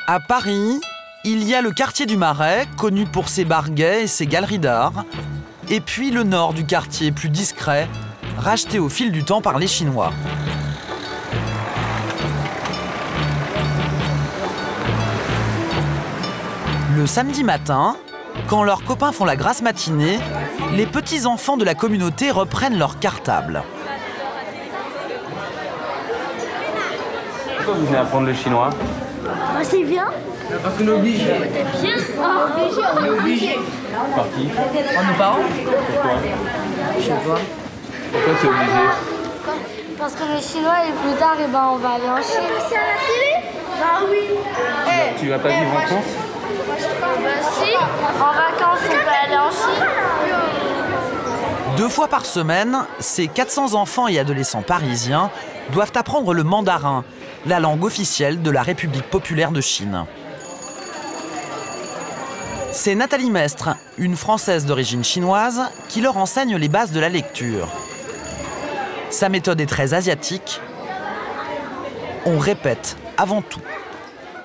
À Paris, il y a le quartier du Marais, connu pour ses bars gays et ses galeries d'art. Et puis le nord du quartier, plus discret, racheté au fil du temps par les Chinois. Le samedi matin, quand leurs copains font la grasse matinée, les petits-enfants de la communauté reprennent leur cartable. Pourquoi vous venez apprendre le chinois? C'est bien. Parce qu'on est obligé. C'est bien. On est obligé. Par qui? Par nos parents? Pourquoi? Je sais pas. Pourquoi c'est obligé? Parce que le chinois et plus tard, on va aller en Chine. C'est à la télé? Bah oui. Tu vas pas vivre en France? Bah si. En vacances, on peut aller en Chine. 2 fois par semaine, ces 400 enfants et adolescents parisiens doivent apprendre le mandarin, la langue officielle de la République populaire de Chine. C'est Nathalie Mestre, une Française d'origine chinoise, qui leur enseigne les bases de la lecture. Sa méthode est très asiatique. On répète avant tout.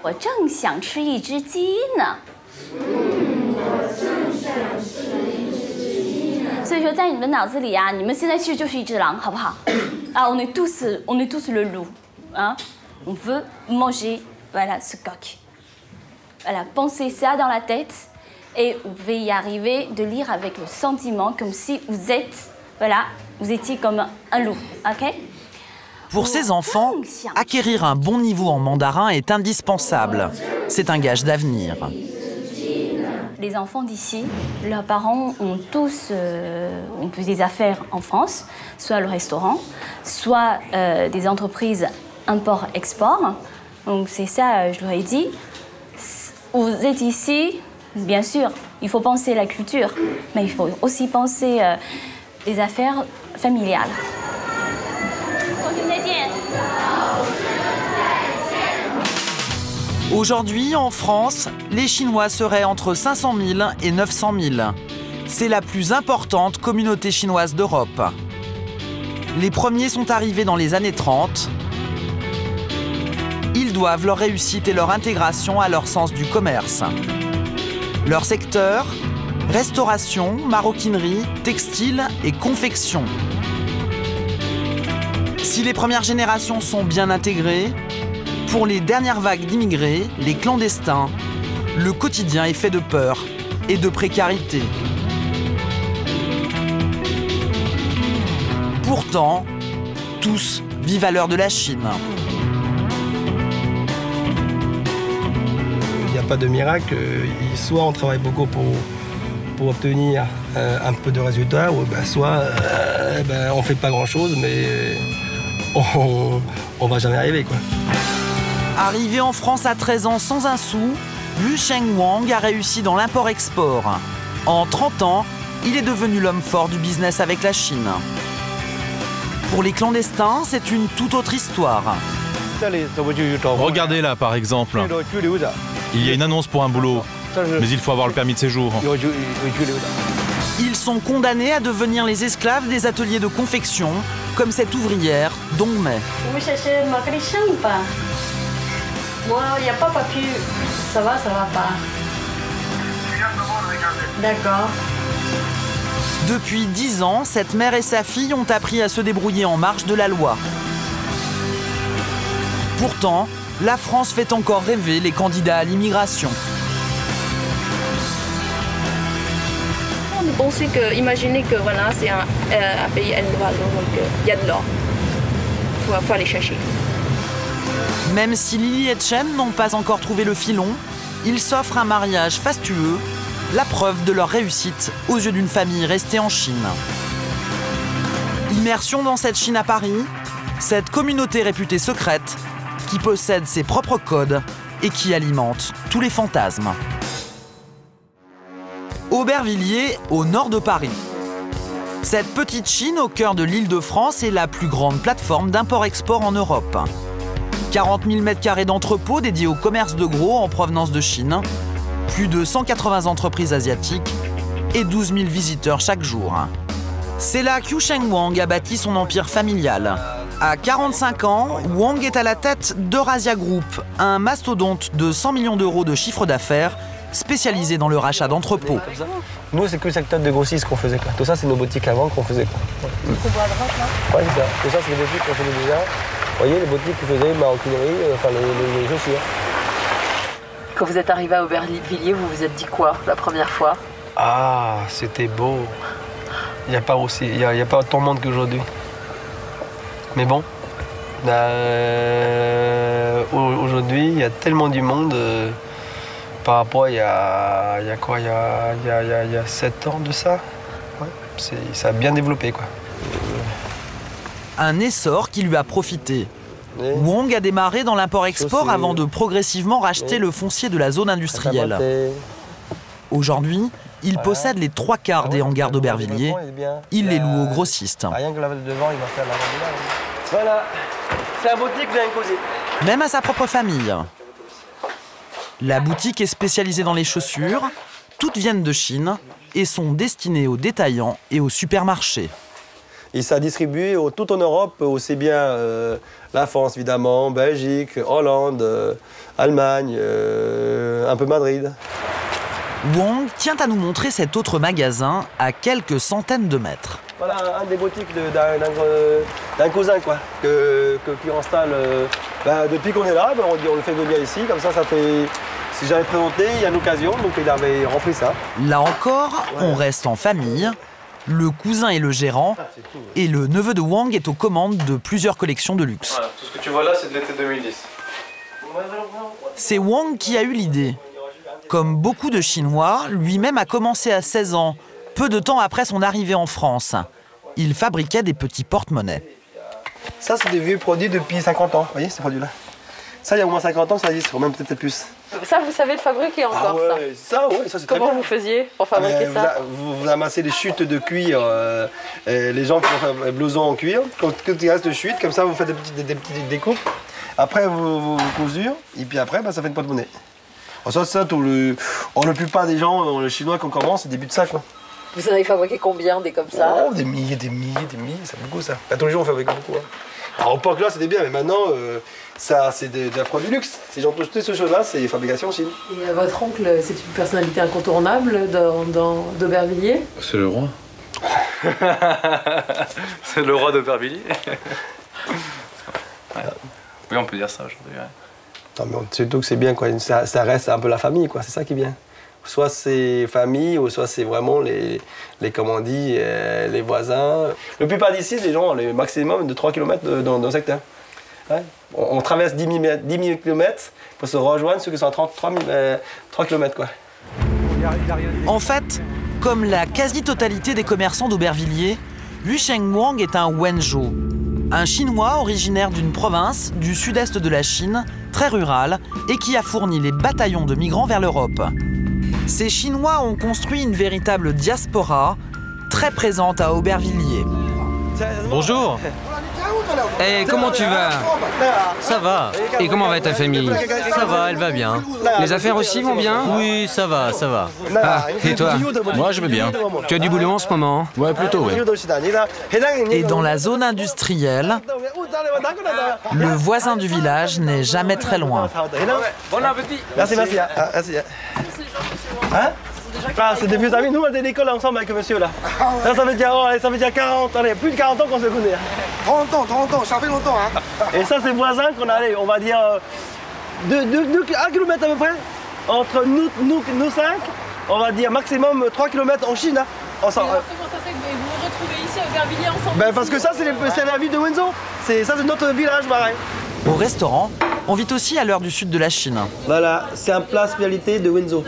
我正想吃一只鸡呢。所以说，在你们脑子里啊，你们现在其实就是一只狼，好不好？啊，on est tous le loup, hein? On veut manger, voilà, ce coq. Voilà, pensez ça dans la tête et vous pouvez y arriver de lire avec le sentiment, comme si vous êtes, voilà, vous étiez comme un loup, ok? Pour ces enfants, acquérir un bon niveau en mandarin est indispensable. C'est un gage d'avenir. Les enfants d'ici, leurs parents ont tous ont des affaires en France, soit le restaurant, soit des entreprises import-export. Donc c'est ça, je leur ai dit. Vous êtes ici, bien sûr, il faut penser la culture, mais il faut aussi penser les affaires familiales. Aujourd'hui, en France, les Chinois seraient entre 500 000 et 900 000. C'est la plus importante communauté chinoise d'Europe. Les premiers sont arrivés dans les années 30. Ils doivent leur réussite et leur intégration à leur sens du commerce. Leur secteur, restauration, maroquinerie, textile et confection. Si les premières générations sont bien intégrées, pour les dernières vagues d'immigrés, les clandestins, le quotidien est fait de peur et de précarité. Pourtant, tous vivent à l'heure de la Chine. Il n'y a pas de miracle. Soit on travaille beaucoup pour obtenir un peu de résultats, ou soit on ne fait pas grand-chose, mais on ne va jamais arriver, quoi. Arrivé en France à 13 ans sans un sou, Lu Sheng Wang a réussi dans l'import-export. En 30 ans, il est devenu l'homme fort du business avec la Chine. Pour les clandestins, c'est une toute autre histoire. Regardez là, par exemple. Il y a une annonce pour un boulot, mais il faut avoir le permis de séjour. Ils sont condamnés à devenir les esclaves des ateliers de confection, comme cette ouvrière, Dong Mei. Vous cherchez ma collection ou pas? Moi, il n'y a pas papier. Ça va pas. D'accord. Depuis 10 ans, cette mère et sa fille ont appris à se débrouiller en marge de la loi. Pourtant, la France fait encore rêver les candidats à l'immigration. On pensait que, imaginez que voilà, c'est un pays Eldorado, donc il y a de l'or. Faut aller chercher. Même si Lily et Chen n'ont pas encore trouvé le filon, ils s'offrent un mariage fastueux, la preuve de leur réussite aux yeux d'une famille restée en Chine. Immersion dans cette Chine à Paris, cette communauté réputée secrète qui possède ses propres codes et qui alimente tous les fantasmes. Aubervilliers, au nord de Paris. Cette petite Chine au cœur de l'Île-de-France est la plus grande plateforme d'import-export en Europe. 40 000 m² d'entrepôts dédiés au commerce de gros en provenance de Chine, plus de 180 entreprises asiatiques et 12 000 visiteurs chaque jour. C'est là qu'Yu Sheng Wang a bâti son empire familial. À 45 ans, Wang est à la tête d'Eurasia Group, un mastodonte de 100 millions d'euros de chiffre d'affaires spécialisé dans le rachat d'entrepôts. Nous, c'est que le secteur de grossiste qu'on faisait. Quoi. Tout ça, c'est nos boutiques avant qu'on faisait. Quoi. C'est beau à droite, là. Ouais, c'est ça. Tout ça, c'est les boutiques qu'on faisait déjà. Vous voyez, les boutiques qu'on faisait, maroquinerie, enfin les chaussures. Quand vous êtes arrivé à Aubervilliers, vous vous êtes dit quoi la première fois? Ah, c'était beau. Il n'y a pas autant de monde qu'aujourd'hui. Mais bon, aujourd'hui, il y a tellement du monde par rapport à il y a 7 ans de ça. Ouais, ça a bien développé, quoi. Un essor qui lui a profité. Wang a démarré dans l'import-export avant de progressivement racheter le foncier de la zone industrielle. Aujourd'hui, il possède les 3/4 des hangars d'Aubervilliers. Il les loue aux grossistes. Rien que devant, il va faire la voilà, c'est la boutique d'un cosy. Même à sa propre famille. La boutique est spécialisée dans les chaussures. Toutes viennent de Chine et sont destinées aux détaillants et aux supermarchés. Il s'est distribué tout en Europe, aussi bien la France évidemment, Belgique, Hollande, Allemagne, un peu Madrid. Wang tient à nous montrer cet autre magasin à quelques centaines de mètres. Voilà un des boutiques d'un cousin quoi, qui installe depuis qu'on est là, on le fait venir ici, comme ça fait. Si j'avais présenté, il y a une occasion, donc il avait rempli ça. Là encore, on reste en famille. Le cousin est le gérant et le neveu de Wang est aux commandes de plusieurs collections de luxe. Voilà, tout ce que tu vois là, c'est de l'été 2010. C'est Wang qui a eu l'idée. Comme beaucoup de Chinois, lui-même a commencé à 16 ans, peu de temps après son arrivée en France. Il fabriquait des petits porte-monnaies. Ça, c'est des vieux produits depuis 50 ans, vous voyez ces produits-là. Ça, il y a au moins 50 ans, ça existe, ou même peut-être plus. Ça, vous savez le fabriquer encore, ça c'est très bien. Comment vous faisiez pour fabriquer ça? Vous amassez des chutes de cuir, les gens qui font un blouson en cuir. Quand il reste de chutes, comme ça, vous faites des petites découpes. Après, vous cousure, et puis après, ça fait une porte-monnaie. La plupart des gens, les Chinois, quand on commence, c'est début de ça, quoi. Vous en avez fabriqué combien des comme ça? Oh, des milliers, c'est beaucoup ça. Tous les jours, on fabrique beaucoup. Hein. Alors, au époque là, c'était bien, mais maintenant, ça, c'est un produit luxe. Ces gens, toutes ces choses-là, c'est fabrication en Chine. Et votre oncle, c'est une personnalité incontournable d'Aubervilliers? C'est le roi. C'est le roi d'Aubervilliers. Ouais. Oui, on peut dire ça aujourd'hui. Ouais. Non, mais surtout que c'est bien, quoi. Ça reste un peu la famille, quoi. C'est ça qui est bien. Soit c'est famille, ou soit c'est vraiment les comment on dit, les voisins. La plupart d'ici, les gens ont le maximum de 3 km dans le secteur. Ouais. On traverse 10 000 km pour se rejoindre ceux qui sont à 3 km, quoi. En fait, comme la quasi-totalité des commerçants d'Aubervilliers, Yu Sheng Wang est un Wenzhou. Un Chinois originaire d'une province du sud-est de la Chine, très rurale, et qui a fourni les bataillons de migrants vers l'Europe. Ces Chinois ont construit une véritable diaspora, très présente à Aubervilliers. Bonjour. Eh, comment tu vas? Ça va. Et comment va ta famille? Ça va, elle va bien. Les affaires aussi vont bien? Oui, ça va, ça va. Ah, et toi? Moi, je vais bien. Tu as du boulot en ce moment? Ouais, plutôt, ouais. Et dans la zone industrielle, le voisin du village n'est jamais très loin. Bon appétit. Merci. Merci. Hein? C'est des vieux amis, nous on était à l'école ensemble avec monsieur là. Là, ça veut dire 40, allez, plus de 40 ans qu'on se connaît. 30 ans, ça fait longtemps. Hein. Et ça c'est voisins qu'on a, on va dire, 1 km à peu près, entre nous 5, on va dire maximum 3 km en Chine. Hein, ensemble. Alors, comment ça se fait que vous vous retrouvez ici à Aubervilliers ensemble? Parce que ça c'est la ville de Wenzhou, ça c'est notre village pareil. Au restaurant, on vit aussi à l'heure du sud de la Chine. Voilà, c'est un plat spécialité de Wenzhou.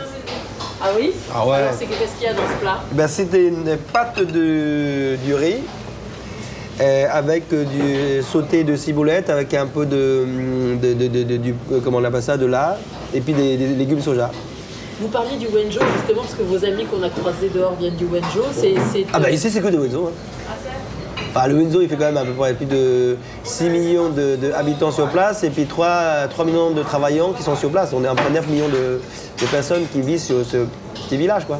Ah oui? Ah ouais. Alors qu'est-ce qu'il y a dans ce plat? C'était une pâte du riz avec du sauté de ciboulette avec un peu comment on appelle ça, de lard et puis des légumes soja. Vous parliez du Wenzhou justement parce que vos amis qu'on a croisés dehors viennent du Wenzhou. Ici c'est que de Wenzhou. Hein. Enfin, le Wenzhou, il fait quand même à peu près plus de 6 millions d'habitants sur place et puis 3 millions de travailleurs qui sont sur place. On est à peu près 9 millions de personnes qui vivent sur ce petit village, quoi.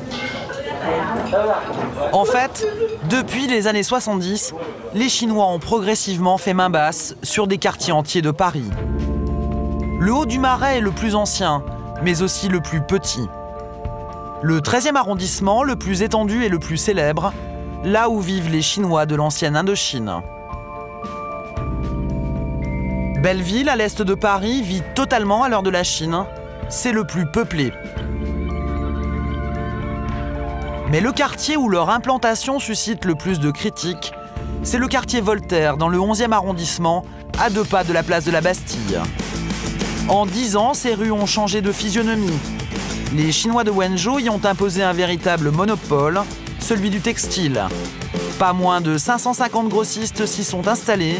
En fait, depuis les années 70, les Chinois ont progressivement fait main basse sur des quartiers entiers de Paris. Le Haut du Marais est le plus ancien, mais aussi le plus petit. Le 13e arrondissement, le plus étendu et le plus célèbre, là où vivent les Chinois de l'ancienne Indochine. Belleville, à l'est de Paris, vit totalement à l'heure de la Chine. C'est le plus peuplé. Mais le quartier où leur implantation suscite le plus de critiques, c'est le quartier Voltaire, dans le 11e arrondissement, à 2 pas de la place de la Bastille. En 10 ans, ces rues ont changé de physionomie. Les Chinois de Wenzhou y ont imposé un véritable monopole, celui du textile. Pas moins de 550 grossistes s'y sont installés.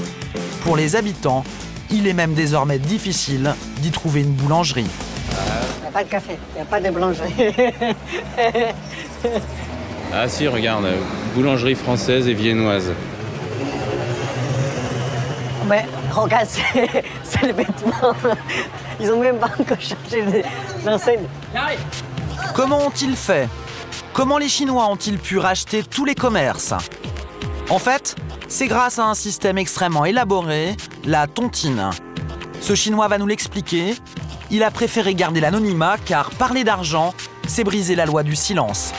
Pour les habitants, il est même désormais difficile d'y trouver une boulangerie. Il n'y a pas de café, il n'y a pas de boulangerie. Ah si, regarde, boulangerie française et viennoise. Mais regarde, c'est les vêtements. Ils n'ont même pas encore changé l'enseigne. Comment ont-ils fait? Comment les Chinois ont-ils pu racheter tous les commerces? En fait, c'est grâce à un système extrêmement élaboré, la tontine. Ce Chinois va nous l'expliquer. Il a préféré garder l'anonymat car parler d'argent, c'est briser la loi du silence.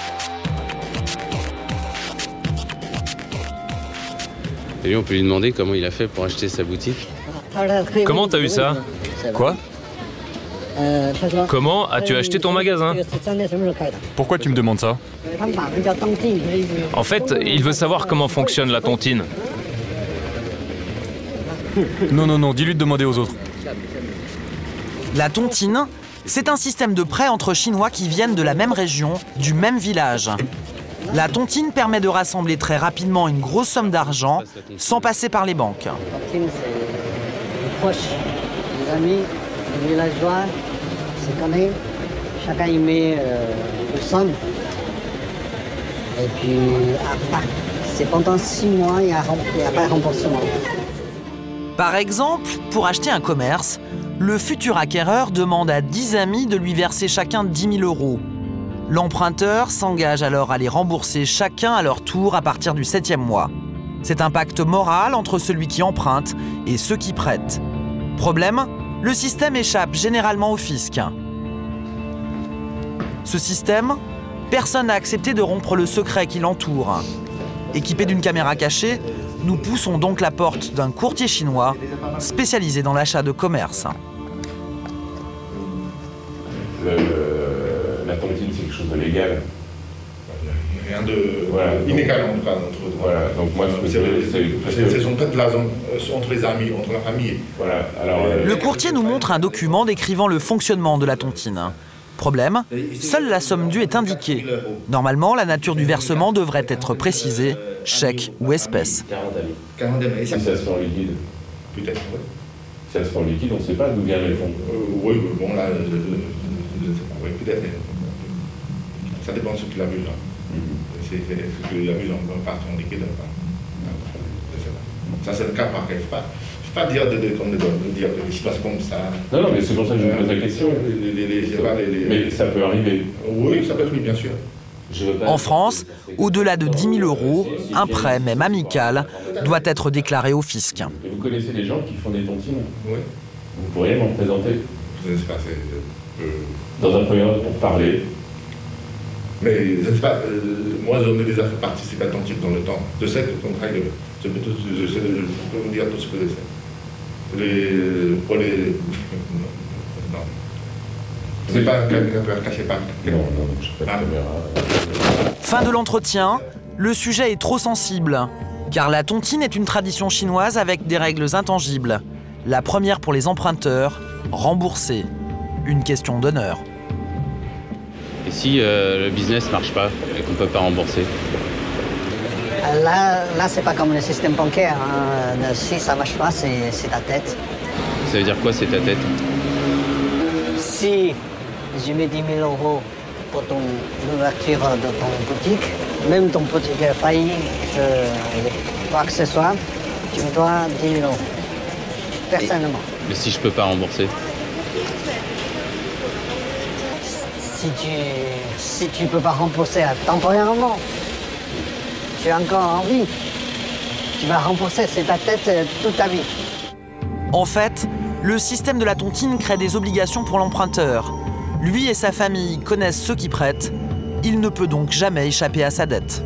Et lui, on peut lui demander comment il a fait pour acheter sa boutique. Comment t'as eu ça? Quoi? Comment as-tu acheté ton magasin? Pourquoi tu me demandes ça? En fait, il veut savoir comment fonctionne la tontine. Non, dis-lui de demander aux autres. La tontine, c'est un système de prêt entre Chinois qui viennent de la même région, du même village. La tontine permet de rassembler très rapidement une grosse somme d'argent sans passer par les banques. La tontine, c'est les proches, les amis, les villageois, se connaissent. Chacun y met une somme. Et puis, c'est pendant 6 mois, il n'y a pas de remboursement. Par exemple, pour acheter un commerce, le futur acquéreur demande à 10 amis de lui verser chacun 10 000 €. L'emprunteur s'engage alors à les rembourser chacun à leur tour à partir du 7e mois. C'est un pacte moral entre celui qui emprunte et ceux qui prêtent. Problème, le système échappe généralement au fisc. Ce système, personne n'a accepté de rompre le secret qui l'entoure. Équipé d'une caméra cachée, nous poussons donc la porte d'un courtier chinois spécialisé dans l'achat de commerce. La tontine, c'est quelque chose de légal. Rien de inégal entre voilà, donc moi, c'est son peut-être la zone entre les amis, entre la famille. Voilà, alors, le courtier nous montre un document décrivant le fonctionnement de la tontine. Problème, seule la somme due est indiquée. Normalement, la nature du versement devrait être précisée, chèque ou espèce. 40 si ça se fait en liquide. Peut-être, oui. Si ça se fait en liquide, on ne sait pas d'où viennent les fonds. Oui, bon là, oui, peut-être. Ça dépend de ce qu'il abuse. C'est ce qu'il abuse en partie en liquide. Ça, c'est le cas par cas. Je ne peux pas dire que je passe comme ça. Non, mais c'est pour ça que je me pose la question. Mais ça peut arriver. Oui, ça peut arriver, bien sûr. En France, au-delà de 10 000 €, un prêt, même amical, doit être déclaré au fisc. Et vous connaissez des gens qui font des tontines? Oui. Vous pourriez m'en présenter? Je ne sais pas, dans un premier temps, pour parler. Mais je ne sais pas, moi j'en ai déjà fait participer à tontine dans le temps. Je sais que ton travail, je peux vous dire tout ce que je sais. Pour les... Non. C'est pas un caméra caché par... Non, je ne sais pas de caméra. Fin de l'entretien, le sujet est trop sensible, car la tontine est une tradition chinoise avec des règles intangibles. La première pour les emprunteurs, rembourser. Une question d'honneur. Et si le business ne marche pas et qu'on ne peut pas rembourser? Là c'est pas comme le système bancaire. Hein. Si ça marche pas, c'est ta tête. Ça veut dire quoi, c'est ta tête? Si je mets 10 000 € pour l'ouverture de ton boutique, même ton boutique est failli, quoi que ce soit, tu me dois 10 000 €. Personnellement. Mais si je peux pas rembourser? si tu peux pas rembourser temporairement, tu as encore envie, tu vas rembourser, c'est ta tête toute ta vie. En fait, le système de la tontine crée des obligations pour l'emprunteur. Lui et sa famille connaissent ceux qui prêtent. Il ne peut donc jamais échapper à sa dette.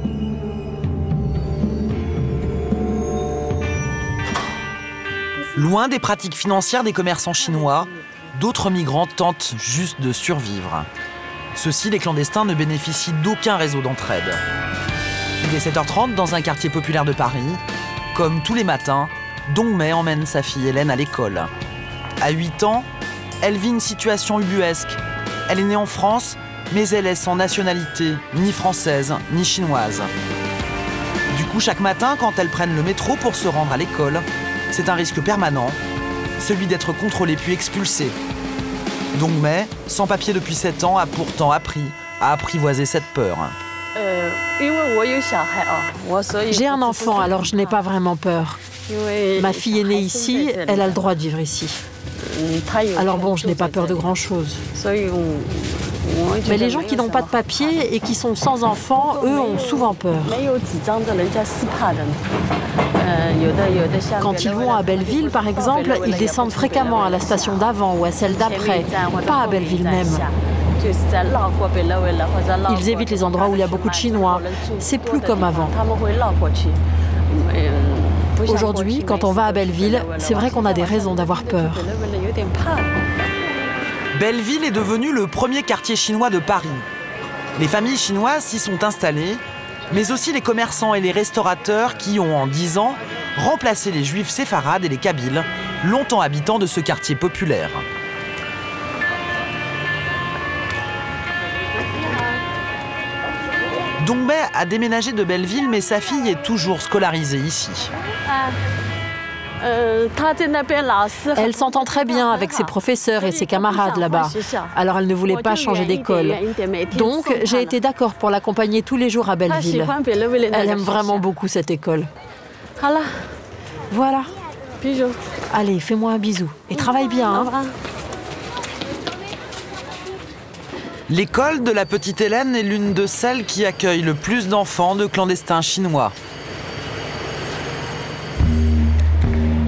Loin des pratiques financières des commerçants chinois, d'autres migrants tentent juste de survivre. Ceux-ci, les clandestins, ne bénéficient d'aucun réseau d'entraide. Il est 7h30 dans un quartier populaire de Paris. Comme tous les matins, Dongmei emmène sa fille Hélène à l'école. À 8 ans, elle vit une situation ubuesque. Elle est née en France, mais elle est sans nationalité, ni française, ni chinoise. Du coup, chaque matin, quand elles prennent le métro pour se rendre à l'école, c'est un risque permanent, celui d'être contrôlée puis expulsée. Dongmei, sans papier depuis 7 ans, a pourtant appris à apprivoiser cette peur. J'ai un enfant, alors je n'ai pas vraiment peur. Ma fille est née ici, elle a le droit de vivre ici. Alors bon, je n'ai pas peur de grand-chose. Mais les gens qui n'ont pas de papier et qui sont sans enfants, eux, ont souvent peur. Quand ils vont à Belleville, par exemple, ils descendent fréquemment à la station d'avant ou à celle d'après, pas à Belleville même. Ils évitent les endroits où il y a beaucoup de Chinois. C'est plus comme avant. Aujourd'hui, quand on va à Belleville, c'est vrai qu'on a des raisons d'avoir peur. Belleville est devenu le premier quartier chinois de Paris. Les familles chinoises s'y sont installées, mais aussi les commerçants et les restaurateurs qui ont, en 10 ans, remplacé les juifs séfarades et les kabyles, longtemps habitants de ce quartier populaire. Dongmei a déménagé de Belleville, mais sa fille est toujours scolarisée ici. Elle s'entend très bien avec ses professeurs et ses camarades là-bas. Alors elle ne voulait pas changer d'école. Donc j'ai été d'accord pour l'accompagner tous les jours à Belleville. Elle aime vraiment beaucoup cette école. Voilà. Allez, fais-moi un bisou. Et travaille bien. Hein. L'école de la petite Hélène est l'une de celles qui accueille le plus d'enfants de clandestins chinois.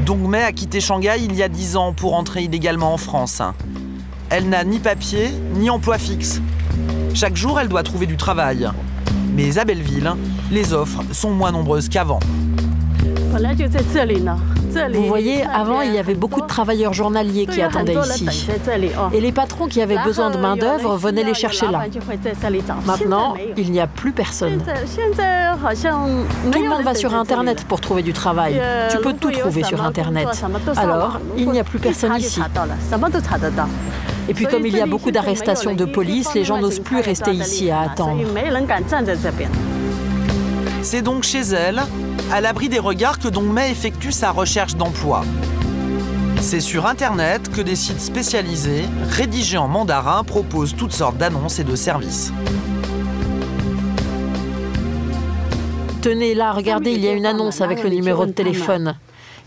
Dongmei a quitté Shanghai il y a 10 ans pour entrer illégalement en France. Elle n'a ni papier, ni emploi fixe. Chaque jour, elle doit trouver du travail. Mais à Belleville, les offres sont moins nombreuses qu'avant. Vous voyez, avant, il y avait beaucoup de travailleurs journaliers qui attendaient ici. Et les patrons qui avaient besoin de main-d'œuvre venaient les chercher là. Maintenant, il n'y a plus personne. Tout le monde va sur Internet pour trouver du travail. Tu peux tout trouver sur Internet. Alors, il n'y a plus personne ici. Et puis comme il y a beaucoup d'arrestations de police, les gens n'osent plus rester ici à attendre. C'est donc chez elle, à l'abri des regards, que Dongmei effectue sa recherche d'emploi. C'est sur Internet que des sites spécialisés, rédigés en mandarin, proposent toutes sortes d'annonces et de services. Tenez, là, regardez, il y a une annonce avec le numéro de téléphone.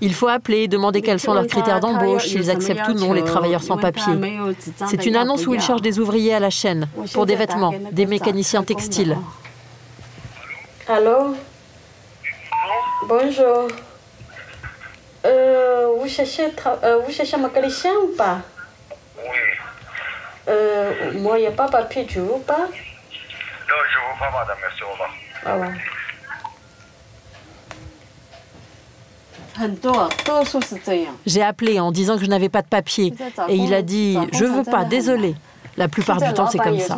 Il faut appeler, demander quels sont leurs critères d'embauche, s'ils acceptent ou non les travailleurs sans papier. C'est une annonce où ils cherchent des ouvriers à la chaîne, pour des vêtements, des mécaniciens textiles. Allô? Bonjour. Vous cherchez un mécanicien ou pas? Oui. Moi, il n'y a pas de papier, tu veux pas? Non, je ne veux pas, madame, merci, au revoir. Ah ouais. J'ai appelé en disant que je n'avais pas de papier. Et il a dit « Je veux pas, désolé ». La plupart du temps, c'est comme ça.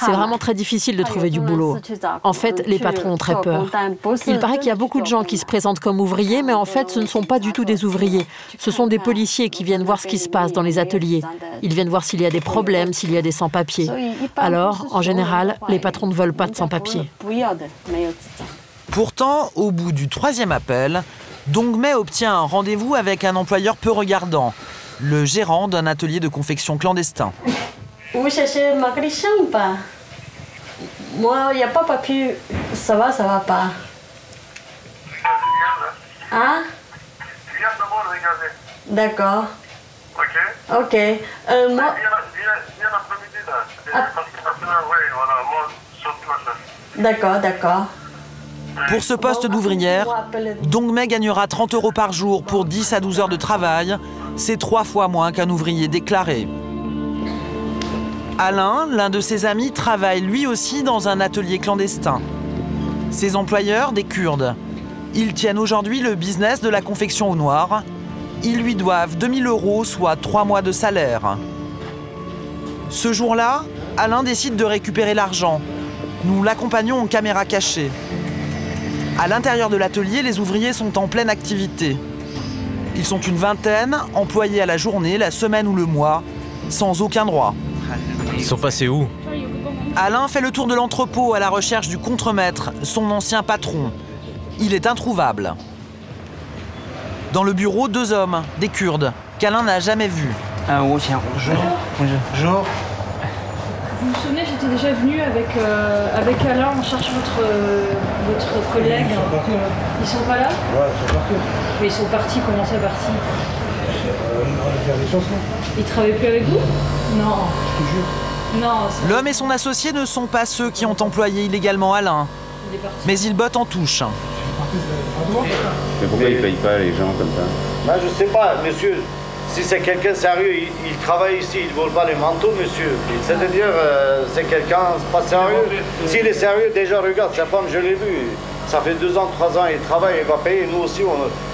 C'est vraiment très difficile de trouver du boulot. En fait, les patrons ont très peur. Il paraît qu'il y a beaucoup de gens qui se présentent comme ouvriers, mais en fait, ce ne sont pas du tout des ouvriers. Ce sont des policiers qui viennent voir ce qui se passe dans les ateliers. Ils viennent voir s'il y a des problèmes, s'il y a des sans-papiers. Alors, en général, les patrons ne veulent pas de sans-papiers. Pourtant, au bout du 3e appel, Dongmei obtient un rendez-vous avec un employeur peu regardant, le gérant d'un atelier de confection clandestin. Vous cherchez un mécanicien ou pas? Moi, il n'y a pas de papier. Ça va pas. Hein? D'accord. Ok. Moi... D'accord, d'accord. Pour ce poste d'ouvrière, Dongmei gagnera 30 € par jour pour 10 à 12 heures de travail. C'est 3 fois moins qu'un ouvrier déclaré. Alain, l'un de ses amis, travaille lui aussi dans un atelier clandestin. Ses employeurs, des Kurdes. Ils tiennent aujourd'hui le business de la confection au noir. Ils lui doivent 2000 €, soit 3 mois de salaire. Ce jour-là, Alain décide de récupérer l'argent. Nous l'accompagnons en caméra cachée. À l'intérieur de l'atelier, les ouvriers sont en pleine activité. Ils sont une vingtaine, employés à la journée, la semaine ou le mois, sans aucun droit. Ils sont passés où? Alain fait le tour de l'entrepôt à la recherche du contremaître, son ancien patron. Il est introuvable. Dans le bureau, 2 hommes, des Kurdes, qu'Alain n'a jamais vus. Bonjour. Bonjour. Vous vous souvenez, j'étais déjà venue avec Alain, on cherche votre collègue. Ils sont pas là? Ouais, ils sont partis. Mais ils sont partis, comment ça partis? On va faire des chansons. Ils travaillent plus avec vous? Non. Je te jure. Non. L'homme et son associé ne sont pas ceux qui ont employé illégalement Alain. Mais ils bottent en touche. Mais pourquoi ils ne payent pas les gens comme ça? Ben, je sais pas, monsieur. Si c'est quelqu'un sérieux, il travaille ici, il ne vole pas les manteaux, monsieur. C'est-à-dire, c'est quelqu'un pas sérieux. S'il est sérieux, déjà, regarde, sa femme, je l'ai vu. Ça fait 2 ans, 3 ans, il travaille, il va payer. Nous aussi,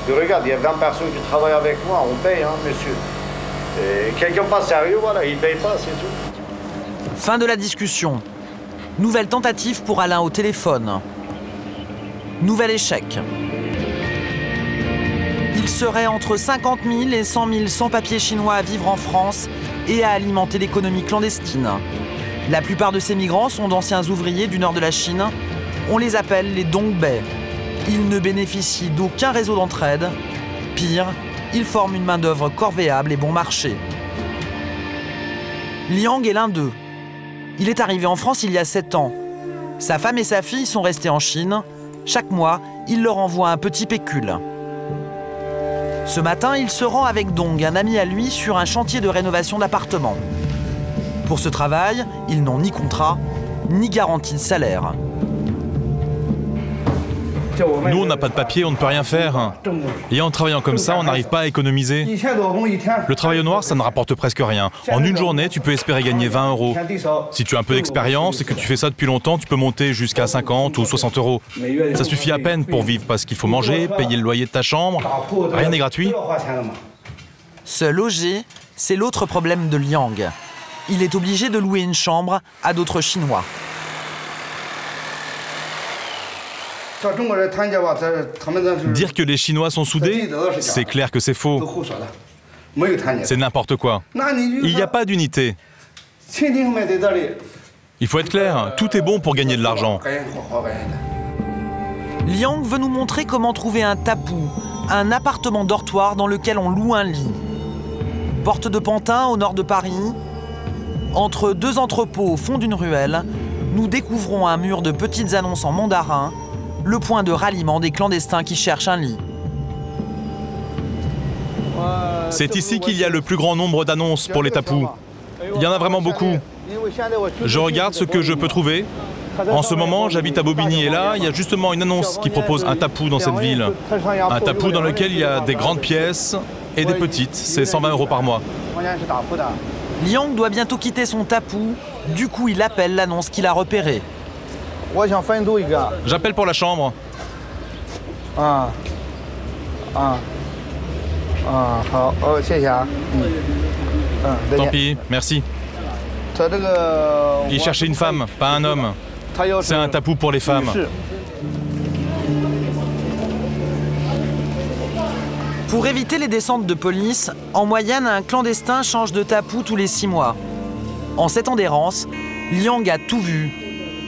regarde, il y a 20 personnes qui travaillent avec moi, on paye, hein, monsieur. Quelqu'un pas sérieux, voilà, il ne paye pas, c'est tout. Fin de la discussion. Nouvelle tentative pour Alain au téléphone. Nouvel échec. Il serait entre 50 000 et 100 000 sans-papiers chinois à vivre en France et à alimenter l'économie clandestine. La plupart de ces migrants sont d'anciens ouvriers du nord de la Chine. On les appelle les Dongbei. Ils ne bénéficient d'aucun réseau d'entraide. Pire, ils forment une main-d'œuvre corvéable et bon marché. Liang est l'un d'eux. Il est arrivé en France il y a 7 ans. Sa femme et sa fille sont restées en Chine. Chaque mois, il leur envoie un petit pécule. Ce matin, il se rend avec Dong, un ami à lui, sur un chantier de rénovation d'appartements. Pour ce travail, ils n'ont ni contrat, ni garantie de salaire. Nous, on n'a pas de papier, on ne peut rien faire. Et en travaillant comme ça, on n'arrive pas à économiser. Le travail au noir, ça ne rapporte presque rien. En une journée, tu peux espérer gagner 20 €. Si tu as un peu d'expérience et que tu fais ça depuis longtemps, tu peux monter jusqu'à 50 ou 60 €. Ça suffit à peine pour vivre parce qu'il faut manger, payer le loyer de ta chambre. Rien n'est gratuit. Se loger, c'est l'autre problème de Liang. Il est obligé de louer une chambre à d'autres Chinois. Dire que les Chinois sont soudés, c'est clair que c'est faux. C'est n'importe quoi. Il n'y a pas d'unité. Il faut être clair, tout est bon pour gagner de l'argent. Liang veut nous montrer comment trouver un tapou, un appartement dortoir dans lequel on loue un lit. Porte de Pantin, au nord de Paris. Entre 2 entrepôts au fond d'une ruelle, nous découvrons un mur de petites annonces en mandarin, le point de ralliement des clandestins qui cherchent un lit. C'est ici qu'il y a le plus grand nombre d'annonces pour les tapous. Il y en a vraiment beaucoup. Je regarde ce que je peux trouver. En ce moment, j'habite à Bobigny et là, il y a justement une annonce qui propose un tapou dans cette ville. Un tapou dans lequel il y a des grandes pièces et des petites. C'est 120 € par mois. Liang doit bientôt quitter son tapou. Du coup, il appelle l'annonce qu'il a repérée. J'appelle pour la chambre. Tant pis, merci. Il cherchait une femme, pas un homme. C'est un tapou pour les femmes. Pour éviter les descentes de police, en moyenne, un clandestin change de tapou tous les 6 mois. En 7 ans d'errance, Liang a tout vu,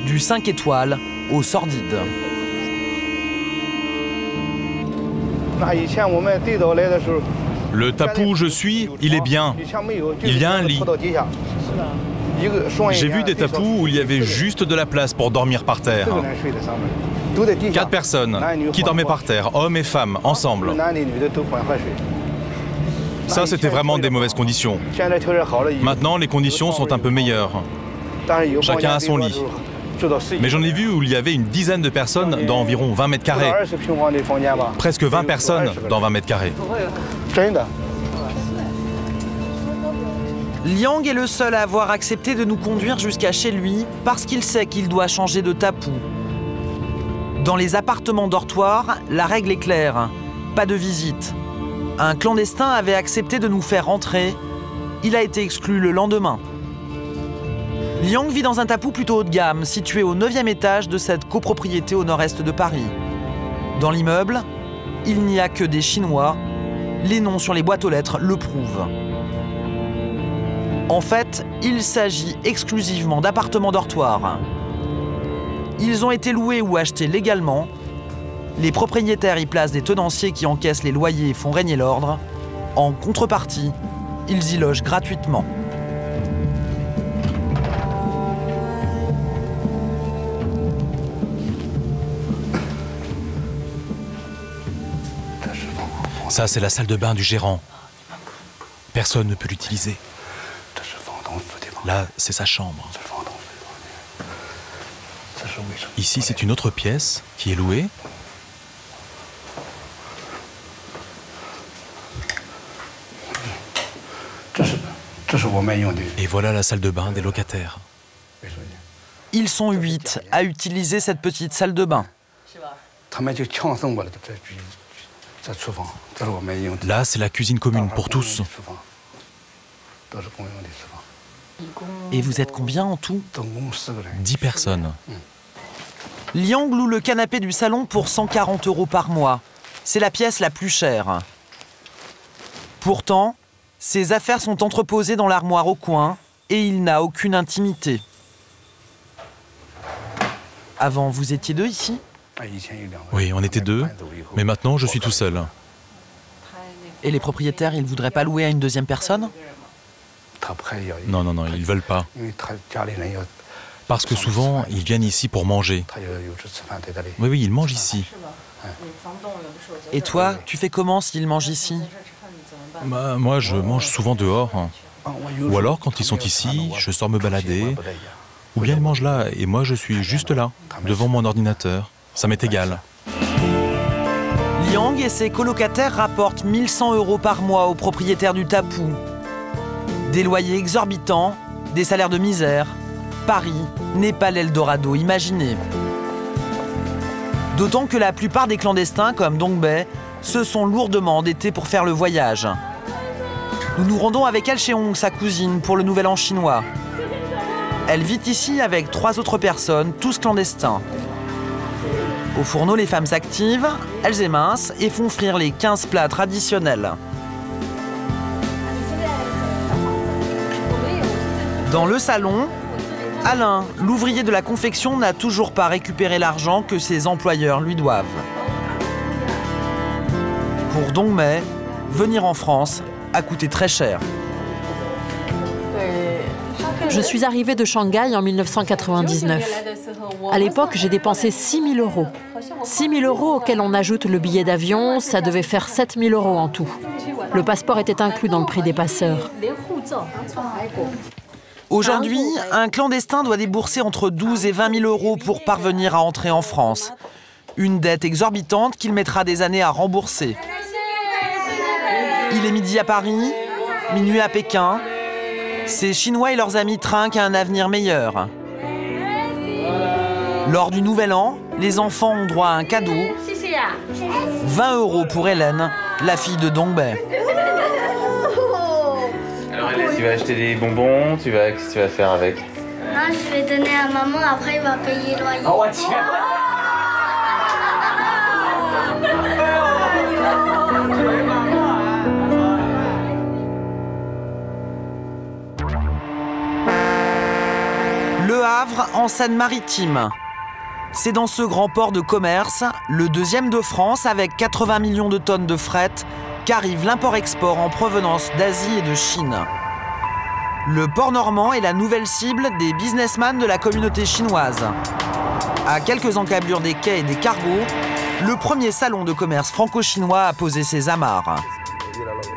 du 5 étoiles au sordide. Le tapou où je suis, il est bien. Il y a un lit. J'ai vu des tapous où il y avait juste de la place pour dormir par terre. 4 personnes qui dormaient par terre, hommes et femmes, ensemble. Ça, c'était vraiment des mauvaises conditions. Maintenant, les conditions sont un peu meilleures. Chacun a son lit. Mais j'en ai vu où il y avait une dizaine de personnes dans environ 20 mètres carrés. Presque 20 personnes dans 20 mètres carrés. Liang est le seul à avoir accepté de nous conduire jusqu'à chez lui parce qu'il sait qu'il doit changer de tapu. Dans les appartements dortoirs, la règle est claire, pas de visite. Un clandestin avait accepté de nous faire rentrer. Il a été exclu le lendemain. Liang vit dans un tapu plutôt haut de gamme, situé au 9e étage de cette copropriété au nord-est de Paris. Dans l'immeuble, il n'y a que des Chinois. Les noms sur les boîtes aux lettres le prouvent. En fait, il s'agit exclusivement d'appartements dortoirs. Ils ont été loués ou achetés légalement. Les propriétaires y placent des tenanciers qui encaissent les loyers et font régner l'ordre. En contrepartie, ils y logent gratuitement. Ça, c'est la salle de bain du gérant. Personne ne peut l'utiliser. Là, c'est sa chambre. Ici, c'est une autre pièce qui est louée. Et voilà la salle de bain des locataires. Ils sont 8 à utiliser cette petite salle de bain. Là, c'est la cuisine commune pour tous. Et vous êtes combien en tout? 10 personnes. Liang loue le canapé du salon pour 140 € par mois. C'est la pièce la plus chère. Pourtant, ses affaires sont entreposées dans l'armoire au coin et il n'a aucune intimité. Avant, vous étiez 2 ici? Oui, on était 2, mais maintenant je suis tout seul. Et les propriétaires, ils ne voudraient pas louer à une deuxième personne? Non, ils veulent pas. Parce que souvent, ils viennent ici pour manger. Oui, ils mangent ici. Et toi, tu fais comment s'ils mangent ici? Moi, je mange souvent dehors. Ou alors, quand ils sont ici, je sors me balader. Ou bien ils mangent là, et moi je suis juste là, devant mon ordinateur. Ça m'est égal. Liang et ses colocataires rapportent 1100 € par mois aux propriétaires du tapu. Des loyers exorbitants, des salaires de misère. Paris n'est pas l'Eldorado imaginé. D'autant que la plupart des clandestins, comme Dongbei, se sont lourdement endettés pour faire le voyage. Nous nous rendons avec elle chez Hong, sa cousine, pour le Nouvel An chinois. Elle vit ici avec 3 autres personnes, tous clandestins. Au fourneau, les femmes s'activent, elles émincent et font frire les 15 plats traditionnels. Dans le salon, Alain, l'ouvrier de la confection, n'a toujours pas récupéré l'argent que ses employeurs lui doivent. Pour Dongbei, venir en France a coûté très cher. Je suis arrivée de Shanghai en 1999. À l'époque, j'ai dépensé 6 000 €. 6 000 € auxquels on ajoute le billet d'avion, ça devait faire 7 000 € en tout. Le passeport était inclus dans le prix des passeurs. Aujourd'hui, un clandestin doit débourser entre 12 et 20 000 € pour parvenir à entrer en France. Une dette exorbitante qu'il mettra des années à rembourser. Il est midi à Paris, minuit à Pékin. Ces Chinois et leurs amis trinquent à un avenir meilleur. Lors du Nouvel An, les enfants ont droit à un cadeau. 20 € pour Hélène, la fille de Dongbei. Alors Hélène, tu vas acheter des bonbons, qu'est-ce que tu vas faire avec? Non, je vais donner à maman, après il va payer le loyer. Oh, tiens. Le Havre, en Seine-Maritime. C'est dans ce grand port de commerce, le 2e de France avec 80 millions de tonnes de fret, qu'arrive l'import-export en provenance d'Asie et de Chine. Le port normand est la nouvelle cible des businessmen de la communauté chinoise. À quelques encablures des quais et des cargos, le premier salon de commerce franco-chinois a posé ses amarres.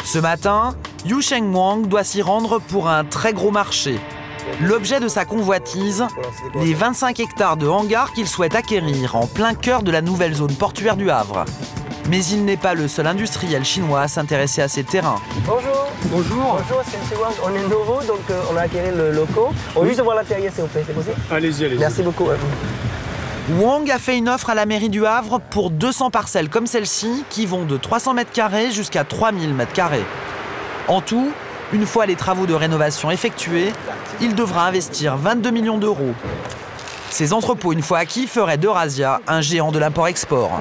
Ce matin, Yu Shengwang doit s'y rendre pour un très gros marché. L'objet de sa convoitise, les 25 hectares de hangars qu'il souhaite acquérir en plein cœur de la nouvelle zone portuaire du Havre. Mais il n'est pas le seul industriel chinois à s'intéresser à ces terrains. Bonjour. Bonjour. Bonjour, c'est M. Wang. On est nouveau, donc on a acquis le local. On veut juste voir l'intérieur, s'il vous plaît. C'est possible? Allez-y, allez-y. Merci beaucoup. Wang a fait une offre à la mairie du Havre pour 200 parcelles comme celle-ci qui vont de 300 m² jusqu'à 3000 m². En tout, une fois les travaux de rénovation effectués, il devra investir 22 millions d'euros. Ces entrepôts, une fois acquis, feraient d'Eurasia un géant de l'import-export.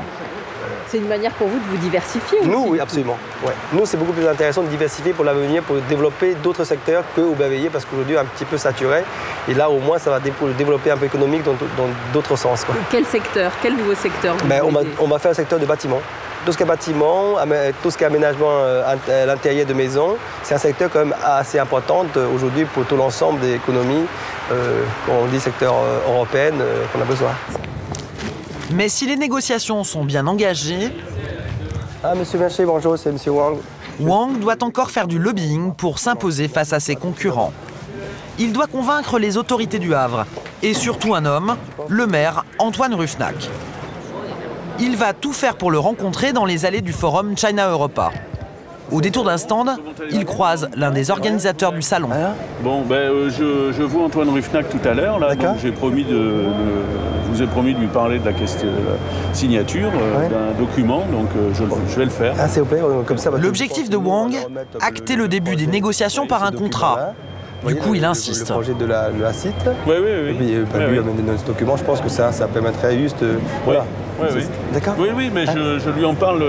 C'est une manière pour vous de vous diversifier aussi. Nous, oui, absolument. Ouais. Nous, c'est beaucoup plus intéressant de diversifier pour l'avenir, pour développer d'autres secteurs qu'Aubervilliers, parce qu'aujourd'hui, un petit peu saturé. Et là, au moins, ça va développer un peu économique dans d'autres sens. Quoi. Quel secteur? Quel nouveau secteur? On va faire un secteur de bâtiment. Tout ce qui est bâtiment, tout ce qui est aménagement à l'intérieur de maisons, c'est un secteur quand même assez important aujourd'hui pour tout l'ensemble des économies, quand on dit secteur européen, qu'on a besoin. Mais si les négociations sont bien engagées... Ah, monsieur Vinci, bonjour, c'est monsieur Wang. Wang doit encore faire du lobbying pour s'imposer face à ses concurrents. Il doit convaincre les autorités du Havre, et surtout un homme, le maire Antoine Ruffnac. Il va tout faire pour le rencontrer dans les allées du forum China Europa. Au détour d'un stand, il croise l'un des organisateurs du salon. Bon, je vois Antoine Ruffnac tout à l'heure. J'ai promis je vous ai promis de lui parler de la question de la signature d'un document, donc je vais le faire. Ah, s'il vous plaît, comme ça. L'objectif de Wang, acter le début des négociations par un contrat. Du coup, il insiste. Le projet de la site. Oui. Et puis, lui amène ce document, je pense que ça permettrait juste... voilà. Oui. D'accord. Oui, mais je lui en parle.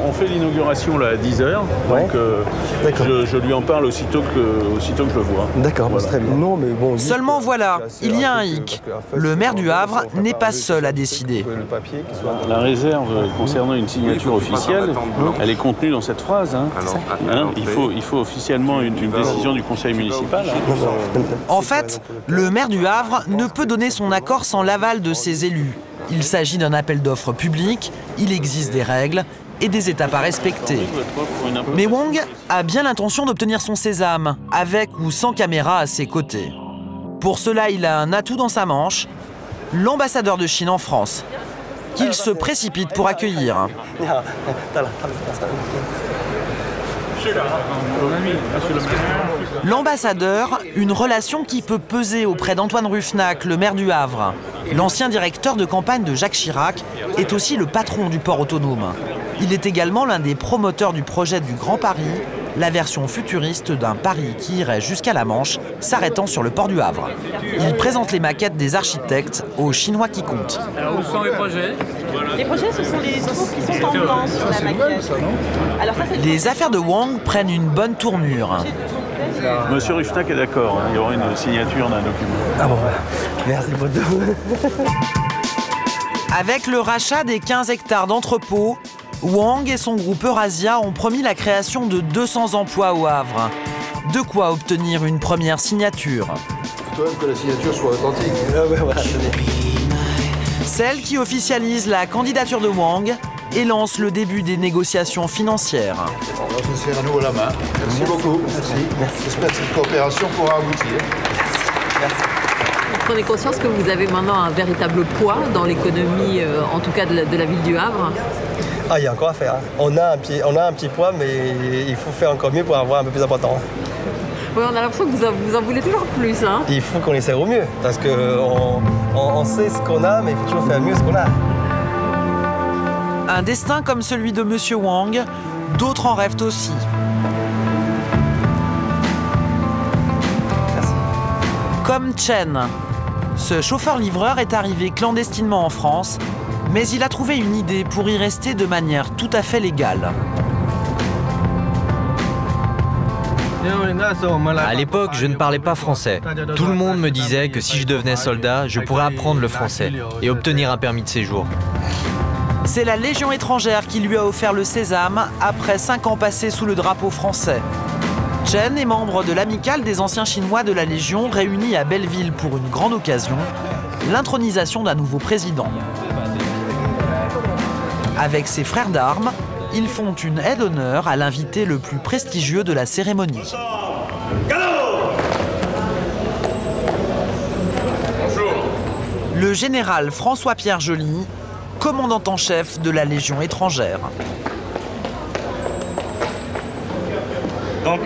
On fait l'inauguration là à 10h, donc je lui en parle aussitôt que je le vois. D'accord, voilà. C'est très bien. Non, mais bon, seulement voilà, il y a un hic. Le maire du Havre n'est pas seul à décider. La réserve concernant une signature officielle, elle est contenue dans cette phrase. Il faut officiellement une décision du conseil municipal. En fait, le maire du Havre ne peut donner son accord sans l'aval de ses élus. Il s'agit d'un appel d'offres public, il existe des règles et des étapes à respecter. Mais Wang a bien l'intention d'obtenir son sésame, avec ou sans caméra à ses côtés. Pour cela, il a un atout dans sa manche, l'ambassadeur de Chine en France, qu'il se précipite pour accueillir. L'ambassadeur, une relation qui peut peser auprès d'Antoine Ruffnac, le maire du Havre. L'ancien directeur de campagne de Jacques Chirac est aussi le patron du port autonome. Il est également l'un des promoteurs du projet du Grand Paris, la version futuriste d'un Paris qui irait jusqu'à la Manche, s'arrêtant sur le port du Havre. Il présente les maquettes des architectes aux Chinois qui comptent. Alors, où sont les projets? Les projets, ce sont les trous qui sont en blanc sur la maquette. Alors, ça, les affaires de Wang prennent une bonne tournure. Monsieur Ruffnac est d'accord, il y aura une signature d'un document. Ah bon, merci beaucoup. Avec le rachat des 15 hectares d'entrepôts, Wang et son groupe Eurasia ont promis la création de 200 emplois au Havre. De quoi obtenir une première signature. Il faut quand même que la signature soit authentique. Celle qui officialise la candidature de Wang et lance le début des négociations financières. On va se serrer à nouveau la main. Merci beaucoup. Merci. J'espère que cette coopération pourra aboutir. Merci. Vous prenez conscience que vous avez maintenant un véritable poids dans l'économie, en tout cas de la ville du Havre? Ah, il y a encore à faire. On a un petit poids, mais il faut faire encore mieux pour avoir un peu plus important. Oui, on a l'impression que vous en voulez toujours plus. Hein. Il faut qu'on essaie au mieux, parce qu'on sait ce qu'on a, mais il faut toujours faire mieux ce qu'on a. Un destin comme celui de Monsieur Wang, d'autres en rêvent aussi. Merci. Comme Chen. Ce chauffeur-livreur est arrivé clandestinement en France, mais il a trouvé une idée pour y rester de manière tout à fait légale. À l'époque, je ne parlais pas français. Tout le monde me disait que si je devenais soldat, je pourrais apprendre le français et obtenir un permis de séjour. C'est la Légion étrangère qui lui a offert le sésame après 5 ans passés sous le drapeau français. Chen est membre de l'amicale des anciens Chinois de la Légion réunis à Belleville pour une grande occasion, l'intronisation d'un nouveau président. Avec ses frères d'armes, ils font une aide d'honneur à l'invité le plus prestigieux de la cérémonie. Le général François-Pierre Joly, commandant en chef de la Légion étrangère. Donc,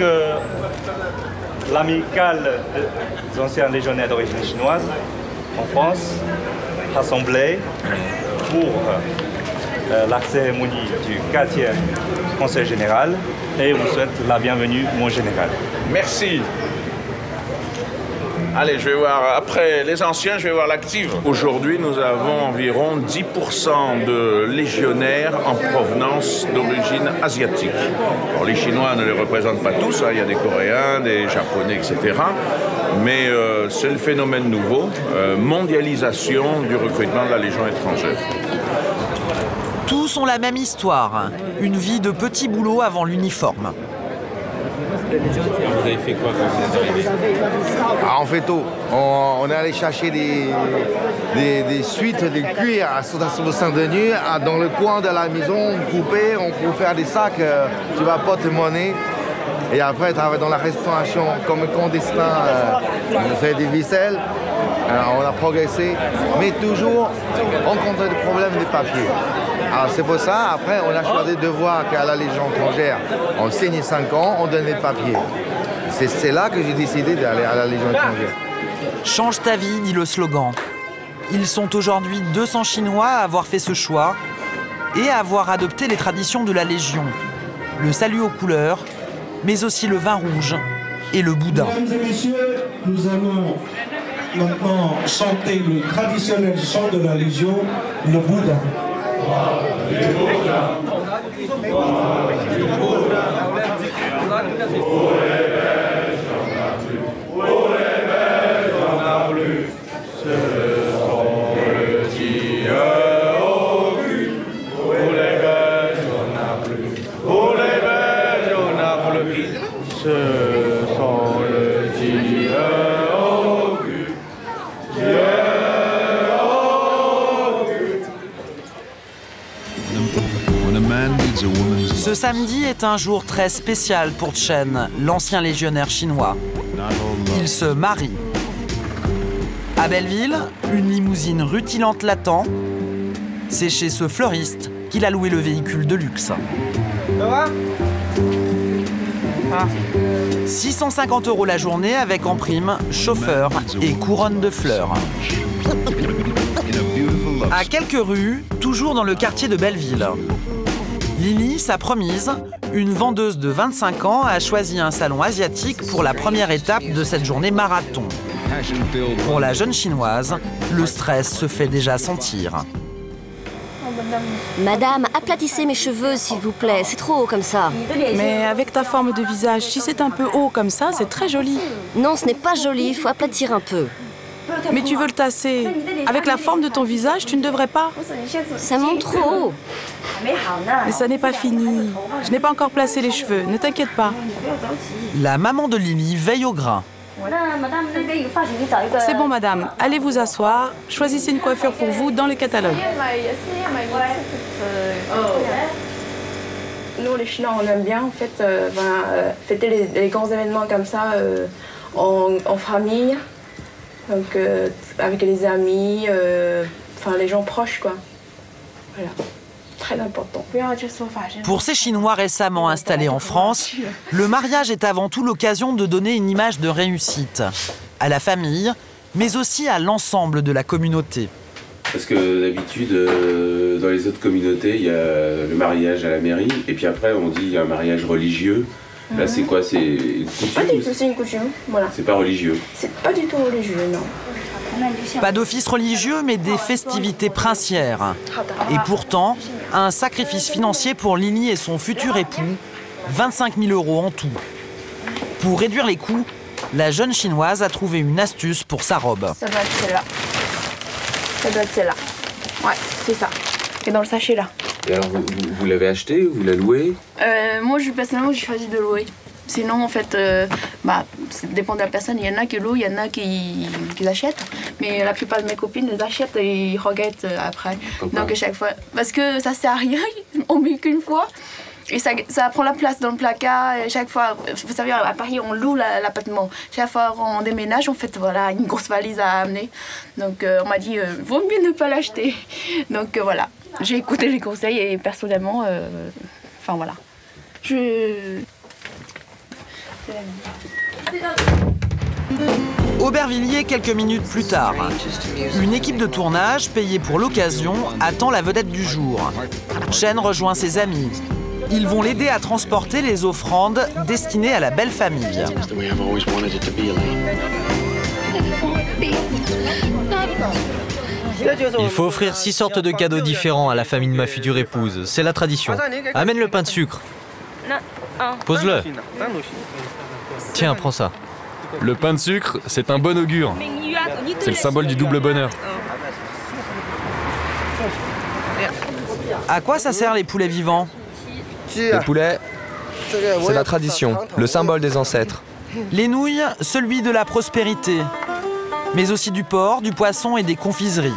l'amicale des anciens légionnaires d'origine chinoise en France, rassemblés pour la cérémonie du 4e Conseil général, et vous souhaite la bienvenue, mon général. Merci. Allez, je vais voir, après les anciens, je vais voir l'active. Aujourd'hui, nous avons environ 10% de légionnaires en provenance d'origine asiatique. Alors, les Chinois ne les représentent pas tous, hein. Il y a des Coréens, des Japonais, etc. Mais c'est le phénomène nouveau, mondialisation du recrutement de la Légion étrangère. Tous ont la même histoire, une vie de petit boulot avant l'uniforme. Vous avez fait quoi quand vous êtes arrivé? On fait tout. On est allé chercher des suites de cuir à Station de Saint-Denis, dans le coin de la maison, coupé, on peut faire des sacs, tu vas porte-monnaie. Et après, travailler dans la restauration comme clandestin, on fait des vaisselles, on a progressé, mais toujours rencontrer des problèmes de papier. Alors c'est pour ça, après, on a choisi de voir qu'à la Légion étrangère, on signe 5 ans, on donne les papiers. C'est là que j'ai décidé d'aller à la Légion étrangère. Change ta vie, dit le slogan. Ils sont aujourd'hui 200 Chinois à avoir fait ce choix et à avoir adopté les traditions de la Légion. Le salut aux couleurs, mais aussi le vin rouge et le boudin. Mesdames et messieurs, nous allons maintenant chanter le traditionnel chant de la Légion, le boudin. Ce samedi est un jour très spécial pour Chen, l'ancien légionnaire chinois. Il se marie. À Belleville, une limousine rutilante l'attend. C'est chez ce fleuriste qu'il a loué le véhicule de luxe. Ça va ? 650 € la journée avec en prime chauffeur et couronne de fleurs. À quelques rues, toujours dans le quartier de Belleville. Lily, sa promise, une vendeuse de 25 ans, a choisi un salon asiatique pour la première étape de cette journée marathon. Pour la jeune chinoise, le stress se fait déjà sentir. Madame, aplatissez mes cheveux, s'il vous plaît. C'est trop haut comme ça. Mais avec ta forme de visage, si c'est un peu haut comme ça, c'est très joli. Non, ce n'est pas joli. Il faut aplatir un peu. Mais tu veux le tasser. Avec la forme de ton visage, tu ne devrais pas. Ça monte trop haut. Mais ça n'est pas fini. Je n'ai pas encore placé les cheveux. Ne t'inquiète pas. La maman de Lily veille au grain. C'est bon, madame. Allez vous asseoir. Choisissez une coiffure pour vous dans le catalogue. Nous, les Chinois, on aime bien en fait fêter les grands événements comme ça en famille, donc avec les amis, les gens proches, quoi. Voilà. Très important. Pour ces Chinois récemment installés en France, le mariage est avant tout l'occasion de donner une image de réussite à la famille, mais aussi à l'ensemble de la communauté. Parce que d'habitude, dans les autres communautés, il y a le mariage à la mairie, et puis après on dit il y a un mariage religieux. Là, c'est quoi? C'est une coutume? Pas du tout, c'est une coutume. Voilà. C'est pas religieux? C'est pas du tout religieux, non. Pas d'office religieux, mais des festivités princières. Et pourtant, un sacrifice financier pour Lily et son futur époux, 25 000 € en tout. Pour réduire les coûts, la jeune chinoise a trouvé une astuce pour sa robe. Ça doit être celle-là. Ça doit être celle-là. Ouais, c'est ça. Et dans le sachet là. Et alors, vous l'avez acheté ou vous la louez? Moi, personnellement, j'ai choisi de louer. Sinon, en fait, ça dépend de la personne. Il y en a qui louent, il y en a qui achètent. Mais la plupart de mes copines les achètent et ils regrettent après. Pourquoi? Donc, à chaque fois. Parce que ça sert à rien, on met qu'une fois. Et ça prend la place dans le placard. Et chaque fois, vous savez, à Paris, on loue l'appartement. Chaque fois qu'on déménage, en fait, voilà, une grosse valise à amener. Donc, on m'a dit, vaut mieux ne pas l'acheter. Donc, voilà. J'ai écouté les conseils et personnellement, enfin, voilà. Aubervilliers, quelques minutes plus tard. Une équipe de tournage, payée pour l'occasion, attend la vedette du jour. Chen rejoint ses amis. Ils vont l'aider à transporter les offrandes destinées à la belle famille. Il faut offrir 6 sortes de cadeaux différents à la famille de ma future épouse. C'est la tradition. Amène le pain de sucre. Pose-le. Tiens, prends ça. Le pain de sucre, c'est un bon augure. C'est le symbole du double bonheur. À quoi ça sert les poulets vivants? Le poulet, c'est la tradition, le symbole des ancêtres. Les nouilles, celui de la prospérité. Mais aussi du porc, du poisson et des confiseries.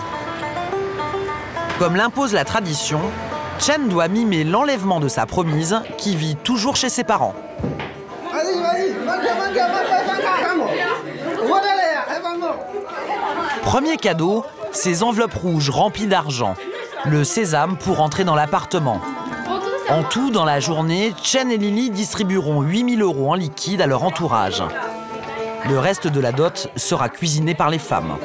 Comme l'impose la tradition, Chen doit mimer l'enlèvement de sa promise, qui vit toujours chez ses parents. Premier cadeau, ces enveloppes rouges remplies d'argent. Le sésame pour entrer dans l'appartement. En tout, dans la journée, Chen et Lily distribueront 8 000 € en liquide à leur entourage. Le reste de la dot sera cuisiné par les femmes.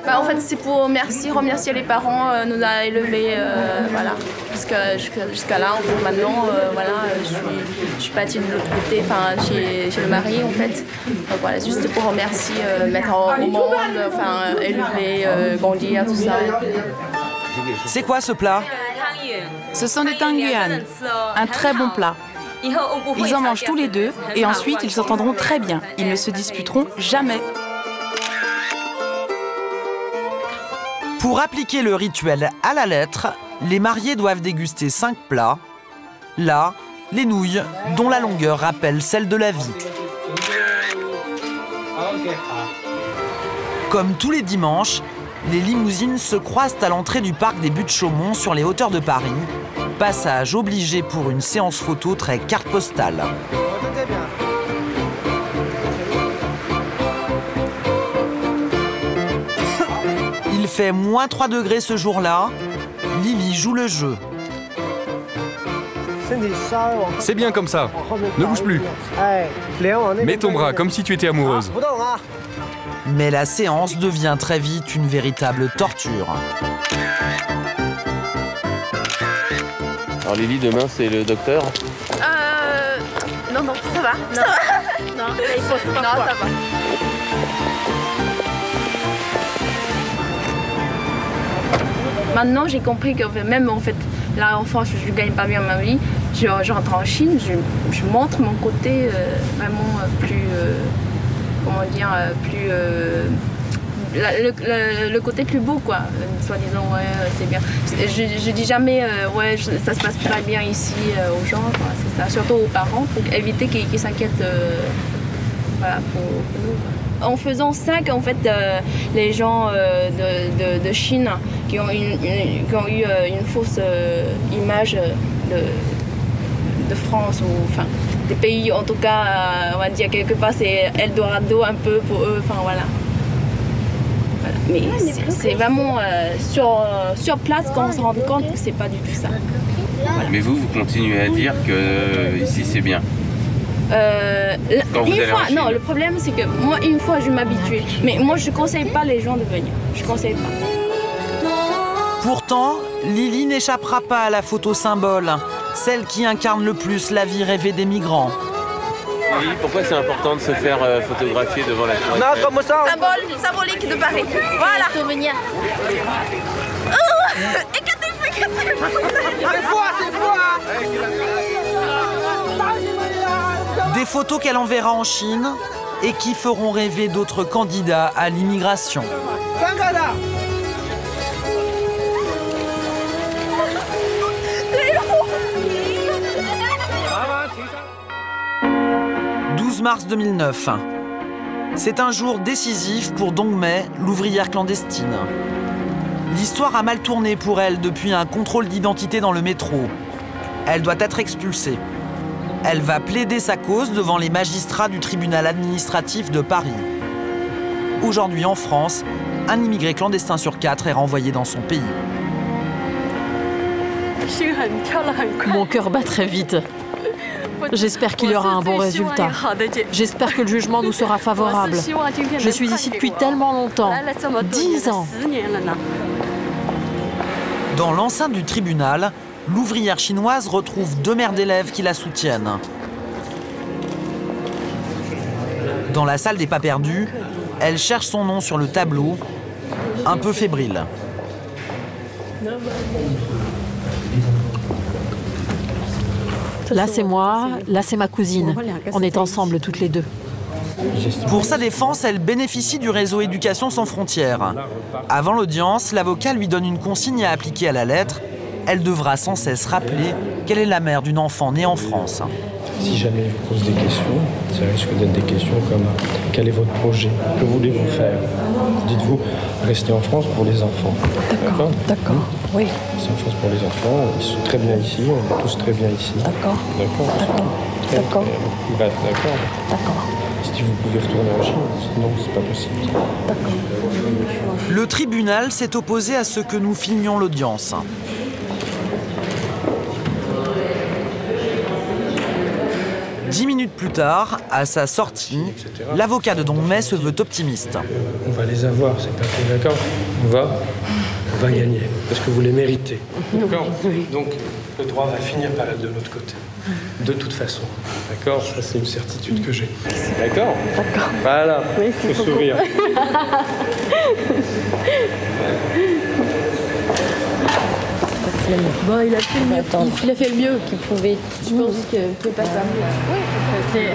En fait, c'est pour remercier les parents nous a élevés, voilà. Jusqu'à là, en fait, maintenant, voilà, je suis partie de l'autre côté, enfin, chez le mari, en fait. Donc voilà, juste pour remercier, mettre au monde, enfin, élever, grandir, tout ça. C'est quoi ce plat? Ce sont des tangyuan, un très bon plat. Ils en mangent tous les deux et ensuite ils s'entendront très bien. Ils ne se disputeront jamais. Pour appliquer le rituel à la lettre, les mariés doivent déguster 5 plats. Là, les nouilles, dont la longueur rappelle celle de la vie. Comme tous les dimanches, les limousines se croisent à l'entrée du parc des Buttes-Chaumont sur les hauteurs de Paris. Passage obligé pour une séance photo très carte postale. Il fait moins 3 degrés ce jour-là. Lily joue le jeu. C'est bien comme ça. Ne bouge plus. Mets ton bras comme si tu étais amoureuse. Mais la séance devient très vite une véritable torture. Alors Lily, demain c'est le docteur? Non, ça va. Ça va. Non, ça va. Maintenant, j'ai compris que même en fait, là en France, je ne gagne pas bien ma vie. Je rentre en Chine, je montre mon côté vraiment plus, comment dire, plus, le côté plus beau, quoi. Soit disant, ouais, c'est bien. Je dis jamais, ouais, ça se passe pas bien ici aux gens, quoi. C'est ça, surtout aux parents, pour éviter qu'ils s'inquiètent, voilà, pour nous, quoi. En faisant ça, en fait, les gens de Chine qui ont eu une fausse image de France, ou enfin des pays, en tout cas, on va dire quelque part, c'est Eldorado un peu pour eux, enfin voilà. Mais c'est vraiment sur place qu'on se rend compte que c'est pas du tout ça. Voilà. Mais vous continuez à dire que ici c'est bien. Quand vous allez en Chine. Non, le problème c'est que moi une fois je m'habitue, mais moi je conseille pas les gens de venir, je conseille pas. Pourtant, Lily n'échappera pas à la photo symbole, celle qui incarne le plus la vie rêvée des migrants. Oui, pourquoi c'est important de se faire photographier devant la tour Eiffel? Non, comme ça. Symbolique de Paris. Voilà. Souvenir. Des photos qu'elle enverra en Chine et qui feront rêver d'autres candidats à l'immigration. 12 mars 2009. C'est un jour décisif pour Dongmei, l'ouvrière clandestine. L'histoire a mal tourné pour elle depuis un contrôle d'identité dans le métro. Elle doit être expulsée. Elle va plaider sa cause devant les magistrats du tribunal administratif de Paris. Aujourd'hui, en France, un immigré clandestin sur 4 est renvoyé dans son pays. Mon cœur bat très vite. J'espère qu'il y aura un bon résultat. J'espère que le jugement nous sera favorable. Je suis ici depuis tellement longtemps. 10 ans. Dans l'enceinte du tribunal, l'ouvrière chinoise retrouve 2 mères d'élèves qui la soutiennent. Dans la salle des pas perdus, elle cherche son nom sur le tableau, un peu fébrile. Là, c'est moi, là, c'est ma cousine. On est ensemble toutes les deux. Pour sa défense, elle bénéficie du réseau Éducation sans frontières. Avant l'audience, l'avocat lui donne une consigne à appliquer à la lettre. Elle devra sans cesse rappeler qu'elle est la mère d'une enfant née en France. Si jamais je vous pose des questions, ça risque d'être des questions comme quel est votre projet? Que voulez-vous faire? Dites-vous, rester en France pour les enfants. D'accord, oui. Rester en France pour les enfants, ils sont très bien ici, on est tous très bien ici. D'accord. D'accord. Si vous pouvez retourner en Chine, non, c'est pas possible. Le tribunal s'est opposé à ce que nous filmions l'audience. Dix minutes plus tard, à sa sortie, l'avocat de Dongmei se veut optimiste. On va les avoir, c'est pas fait, d'accord? On va gagner, parce que vous les méritez. D'accord? Donc, le droit va finir par être de l'autre côté. De toute façon. D'accord? Ça, c'est une certitude que j'ai. D'accord? D'accord. Voilà. Le sourire. Bon, il a fait le mieux. Il a fait le mieux qu'il pouvait. Je pense qu'il ne peut pas ça. Oui,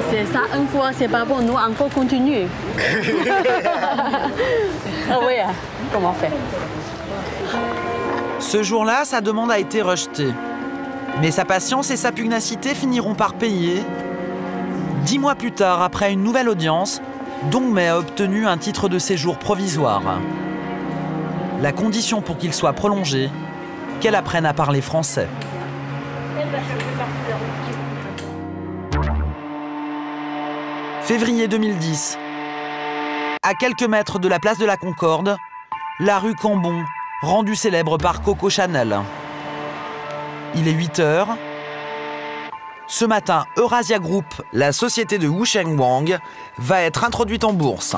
c'est ça. Une fois, c'est pas bon. Nous, encore continuer. Ah oui, comment faire? Ce jour-là, sa demande a été rejetée. Mais sa patience et sa pugnacité finiront par payer. 10 mois plus tard, après une nouvelle audience, Dongmei a obtenu un titre de séjour provisoire. La condition pour qu'il soit prolongé, qu'elle apprenne à parler français. Février 2010. À quelques mètres de la place de la Concorde, la rue Cambon, rendue célèbre par Coco Chanel. Il est 8 h. Ce matin, Eurasia Group, la société de Wusheng Wang, va être introduite en bourse.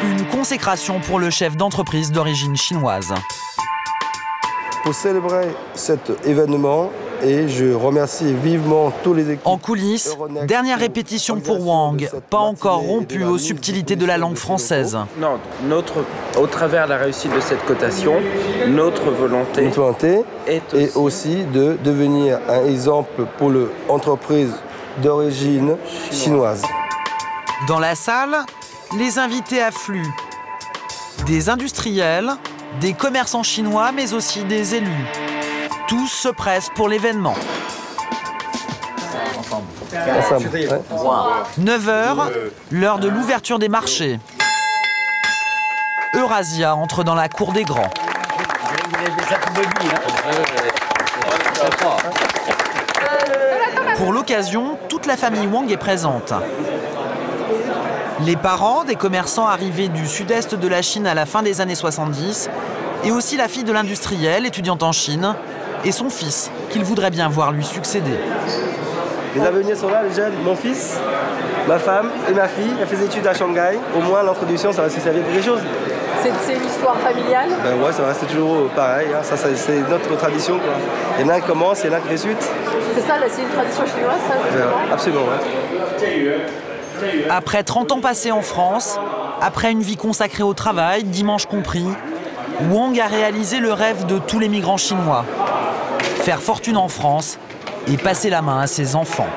Une consécration pour le chef d'entreprise d'origine chinoise. Pour célébrer cet événement, et je remercie vivement tous les équipes. En coulisses, dernière répétition pour Wang, pas encore rompu aux subtilités de la langue française. Non, au travers de la réussite de cette cotation, notre volonté est aussi de devenir un exemple pour l'entreprise d'origine chinoise. Dans la salle, les invités affluent. Des industriels, des commerçants chinois, mais aussi des élus. Tous se pressent pour l'événement. 9 h, l'heure de l'ouverture des marchés. Eurasia entre dans la cour des grands. Pour l'occasion, toute la famille Wang est présente. Les parents des commerçants arrivés du sud-est de la Chine à la fin des années 70, et aussi la fille de l'industriel, étudiante en Chine, et son fils, qu'il voudrait bien voir lui succéder. Les avenirs sont là, les jeunes. Mon fils, ma femme et ma fille, elles font des études à Shanghai. Au moins, l'introduction, ça va se servir pour quelque chose. C'est une histoire familiale? Ouais, ça va rester toujours pareil. Hein. Ça, c'est notre tradition, quoi. Il y en a qui commence, il y en a qui fait suite. C'est ça, c'est une tradition chinoise, ça, justement? Absolument, ouais. Après 30 ans passés en France, après une vie consacrée au travail, dimanche compris, Wang a réalisé le rêve de tous les migrants chinois. Faire fortune en France et passer la main à ses enfants.